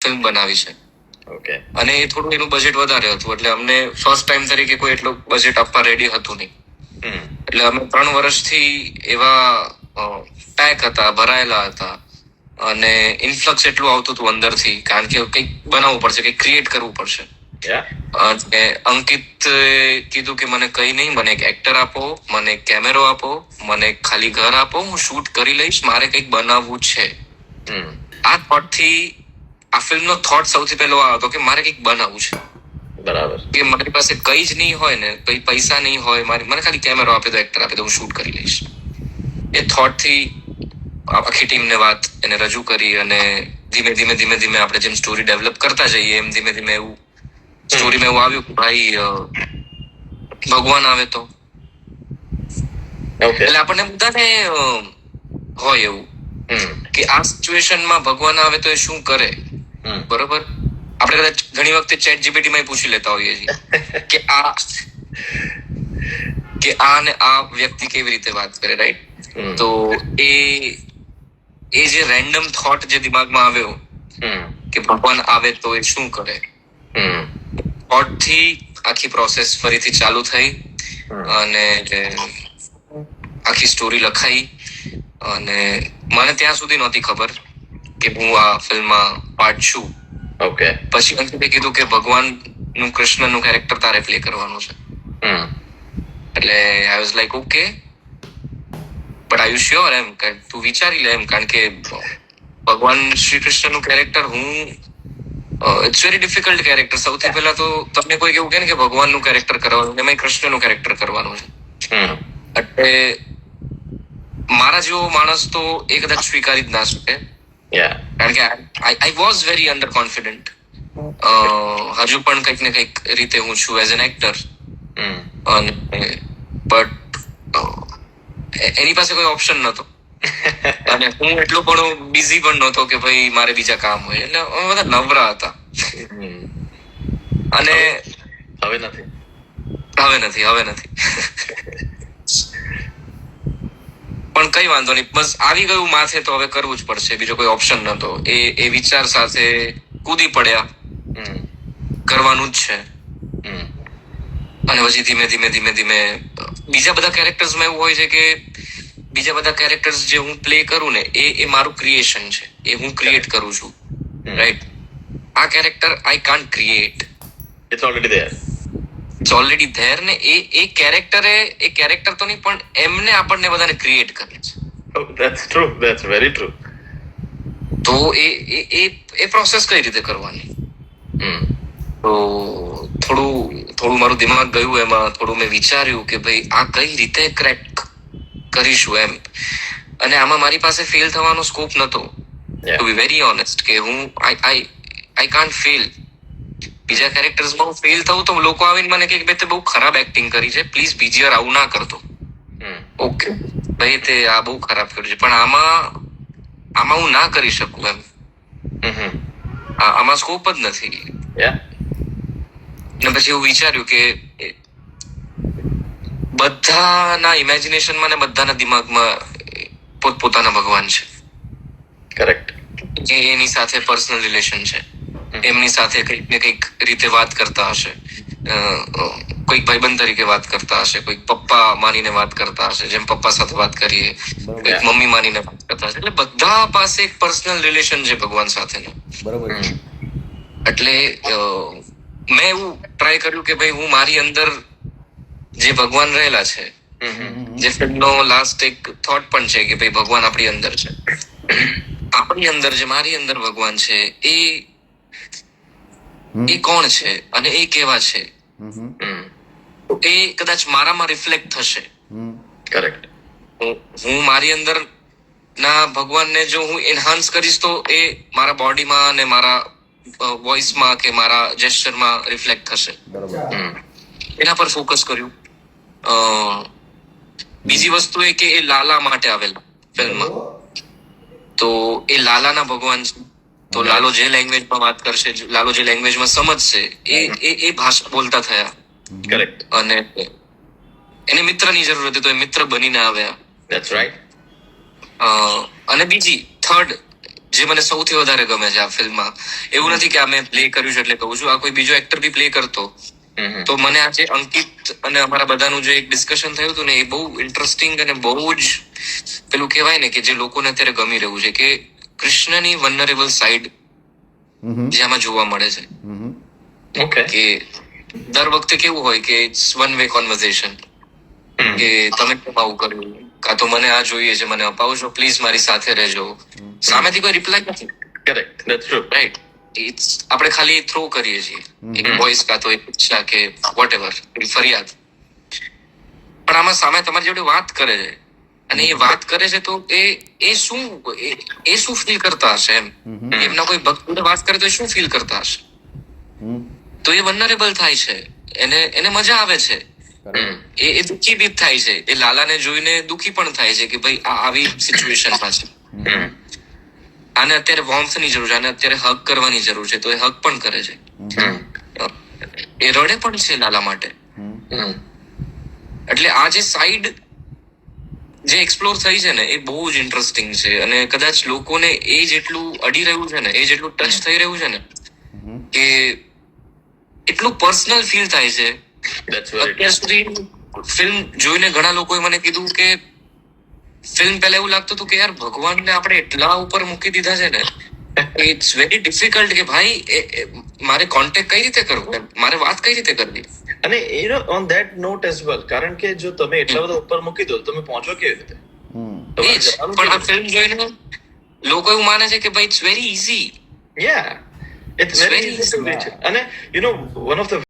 Film બનાવી છે. Okay. અને એ થોડું એનું બજેટ વધારે હતું, એટલે અમને ફર્સ્ટ ટાઈમ તરીકે કોઈ એટલું બજેટ આપવા રેડી હતું નહીં. એટલે અમે 3 વર્ષથી એવા પેક હતા, ભરાયેલા હતા, અને ઇન્ફ્લક્સ એટલું આવતું હતું અંદરથી, કારણ કે કંઈક બનાવવું પડશે, કંઈક ક્રિએટ કરવું પડશે. અને અંકિત કીધું કે મને કઈ નહીં, મને એક એક્ટર આપો, મને એક કેમેરો આપો, મને ખાલી ઘર આપો, હું શૂટ કરી લઈશ, મારે કંઈક બનાવવું છે. આ થોટ થી, આ ફિલ્મનો થોટ સૌથી પહેલો આ હતો કે મારે કંઈક બનાવવું છે. બરાબર. કે મારી પાસે કઈ જ નહીં હોય ને, કઈ પૈસા નહીં હોય, મને ખાલી કેમેરો આપી દો, એક્ટર આપી દો, હું શૂટ કરી લઈશ. એ થોટ થી આખી ટીમને વાત એને રજૂ કરી, અને ધીમે ધીમે ધીમે ધીમે આપણે જેમ સ્ટોરી ડેવલપ કરતા જઈએ એમ ધીમે ધીમે એવું સ્ટોરીમાં એવું આવ્યું કે ભાઈ ભગવાન આવે તો, એટલે આપણને બધાને હોય એવું કે આ સિચ્યુએશનમાં ભગવાન આવે તો એ શું કરે. બરોબર, આપણે કદાચ ઘણી વખતે ચેટ જીપીટી માં પૂછી લેતા હોઈએ છીએ કે આ ને આ વ્યક્તિ કેવી રીતે વાત કરે, રાઈટ? તો એ જે રેન્ડમ થોટ જે દિમાગમાં આવ્યો કે ભગવાન આવે તો એ શું કરે, થોટ થી આખી પ્રોસેસ ફરીથી ચાલુ થઈ, અને આખી સ્ટોરી લખાઈ. અને મને ત્યાં સુધી નહોતી ખબર કે હું આ ફિલ્મમાં પાર્ટ છું. ઓકે. પછી અંકિતે કીધું કે ભગવાન નું, કૃષ્ણ નું કેરેક્ટર તારે પ્લે કરવાનું છે. એટલે I was like okay, but are you sure, એમ તું વિચારી લે, એમ, કારણ કે ભગવાન શ્રી કૃષ્ણ નું character it's very difficult character. સૌથી પહેલા તો તમને કોઈ એવું કહે ને કે ભગવાન નું કેરેક્ટર કરવાનું, એમાં કૃષ્ણ નું કેરેક્ટર કરવાનું છે, એટલે મારા જેવો માણસ તો એ કદાચ સ્વીકારી જ ના શકે, કારણ કે I was very under confident. હજુ પણ કંઈક ને કંઈક રીતે હું છું એઝ એન એક્ટર, બટ એની પાસે કોઈ ઓપ્શન નતો, અને હું એટલો પણ બિઝી પણ નહોતો કે ભાઈ મારે બીજા કામ હોય, એટલે અમે બધા નવરા હતા. અને હવે નથી. પણ કઈ વાંધો નહીં, બસ આવી ગયું માથે તો હવે કરવું જ પડશે, બીજો કોઈ ઓપ્શન નતો. એ વિચાર સાથે કૂદી પડ્યા, કરવાનું જ છે. અને પછી ધીમે ધીમે ધીમે ધીમે બીજા બધા કેરેક્ટર્સમાં એવું હોય છે કે બીજા બધા કેરેક્ટર્સ જે હું પ્લે કરું ને એ મારું ક્રિએશન છે, એ હું ક્રિએટ કરું છું, રાઈટ? આ character I can't create, it's already there. ને એ કેરેક્ટર તો નહીં, પણ એમને આપણને બધાને ક્રિએટ કરે છે. That's true. That's very true. તો એ પ્રોસેસ કઈ રીતે કરવાની? તો થોડું મારું દિમાગ ગયું એમાં, થોડું મેં વિચાર્યું કે ભાઈ આ કઈ રીતે ક્રેક કરીશું, એમ. અને આમાં મારી પાસે ફેલ થવાનો સ્કોપ નતો, ટુ બી વેરી ઓનેસ્ટ, કે હું આઈ કાન્ટ ફેલ. બીજા કેરેક્ટર્સમાં હું ફેલ થઉં તો લોકો આવીને મને કે તે બહુ ખરાબ એક્ટિંગ કરી છે, પ્લીઝ બીજી વાર આવું ના કરતો. ઓકે ભાઈ, તે આ બહુ ખરાબ કર્યું છે, પણ આમાં હું ના કરી શકું, એમ. આમાં સ્કોપ જ નથી. ને પછી એવું વિચાર્યું કે બધાના ઇમેજિનેશનમાં ને બધાના દિમાગમાં પોતપોતાના ભગવાન છે. કરેક્ટ. એની સાથે પર્સનલ રિલેશન છે, એમની સાથે કંઈક ને કંઈક રીતે વાત કરતા હશે, કોઈક ભાઈબંધ તરીકે વાત કરતા હશે, કોઈક પપ્પા માનીને વાત કરતા હશે, જેમ પપ્પા સાથે વાત કરીએ, કોઈક મમ્મી માનીને વાત કરતા હશે. એટલે બધા પાસે એક પર્સનલ રિલેશન છે ભગવાન સાથેનો. બરોબર. એટલે મેં એવું ટ્રાય કર્યું કે ભાઈ હું મારી અંદર જે ભગવાન રહેલા છે, જે ફિલ્મનો લાસ્ટ એક થોટ પણ છે કે ભાઈ ભગવાન આપણી અંદર છે, આપણી અંદર જે મારી અંદર ભગવાન છે એ કોણ છે અને એ કેવા છે, એ કદાચ મારામાં રિફ્લેક્ટ થશે. કરેક્ટ. હું મારી અંદર ના ભગવાનને જો હું એન્હાન્સ કરીશ તો એ મારા બોડીમાં અને મારા વોઇસમાં કે મારા જેસ્ચરમાં રિફ્લેક્ટ થશે. એના પર ફોકસ કર્યું. બીજી વસ્તુ એ કે એ લાલા માટે આવેલા ફિલ્મમાં, તો એ લાલાના ભગવાન છે, તો લાલો જે લેંગ્વેજમાં વાત કરશે, લાલો જે લેંગ્વેજમાં સમજશે એ ભાષા બોલતા થયા. કરેક્ટ. અને એને મિત્રની જરૂર હતી તો એ મિત્ર બનીને આવ્યા. That's right. અને બીજી થર્ડ જે મને સૌથી વધારે ગમે છે આ ફિલ્મમાં. એવું નથી કે આ મેં પ્લે કર્યું છે એટલે કહું છું, આ કોઈ બીજો એક્ટર બી પ્લે કરતો તો મને આજે અંકિત અને અમારા બધાનું જે એક ડિસ્કશન થયું હતું ને, એ બહુ ઇન્ટરેસ્ટિંગ અને બહુ જ પેલું કહેવાય ને કે જે લોકોને અત્યારે ગમી રહ્યું છે, કે કૃષ્ણની વનરેબલ સાઈડ જે આમાં જોવા મળે છે. ઓકે. કે દર વખતે કેવું હોય કે ઇટ્સ વન વે કોન્વર્ઝેશન, કે તમે કેમ આવું કર્યું, કાં તો મને આ જોઈએ છે, મને અપાવજો પ્લીઝ, મારી સાથે રહેજો. સામેથી કોઈ રિપ્લાય નથી. Correct, that's true. Right. It's આપણે ખાલી થ્રો કરીએ છીએ એક વોઇસ કાં તો એક ઈચ્છા કે વોટેવર ફરિયાદ. પણ આમાં સામે તમારી જોડે વાત કરે છે, અને એ વાત કરે છે તો એ શું ફીલ કરતા હશે એમ. એમના કોઈ ભક્ત જોડે વાત કરે તો એ શું ફીલ કરતા હશે. તો એ વનરેબલ થાય છે, એને મજા આવે છે, એ દુઃખી બી થાય છે, એ લાલાને જોઈને દુઃખી પણ થાય છે કે ભાઈ આ આવી સિચ્યુએશનમાં છે, આને અત્યારે વોર્મથની જરૂર છે, આને અત્યારે હગ કરવાની જરૂર છે, તો એ હગ પણ કરે છે, એ રડે પણ છે લાલા માટે. એટલે આ જે સાઈડ જે એક્સપ્લોર થઈ છે ને, એ બહુ જ ઇન્ટરેસ્ટિંગ છે, અને કદાચ લોકોને એ જેટલું અડી રહ્યું છે ને, એ જેટલું ટચ થઈ રહ્યું છે ને, કે એટલું પર્સનલ ફીલ થાય છે. અત્યાર સુધી ફિલ્મ જોઈને ઘણા લોકોએ મને કીધું કે ફિલ્મ પહેલા એવું લાગતું હતું કે યાર ભગવાનને આપણે એટલા ઉપર મૂકી દીધા છે ને, ઇટ્સ વેરી ડિફિકલ્ટ કે ભાઈ મારે કોન્ટેક્ટ કઈ રીતે કરવો, મારે વાત કઈ રીતે કરવી. અને on that not as well, કારણ કે જો તમે એટલા બધા ઉપર મૂકી દો, તમે પહોંચો કેવી રીતે? એ જ. પણ આ ફિલ્મ જોઈને લોકો એવું માને છે કે ભાઈ it's very easy. Yeah, it's very easy to reach it. And one of the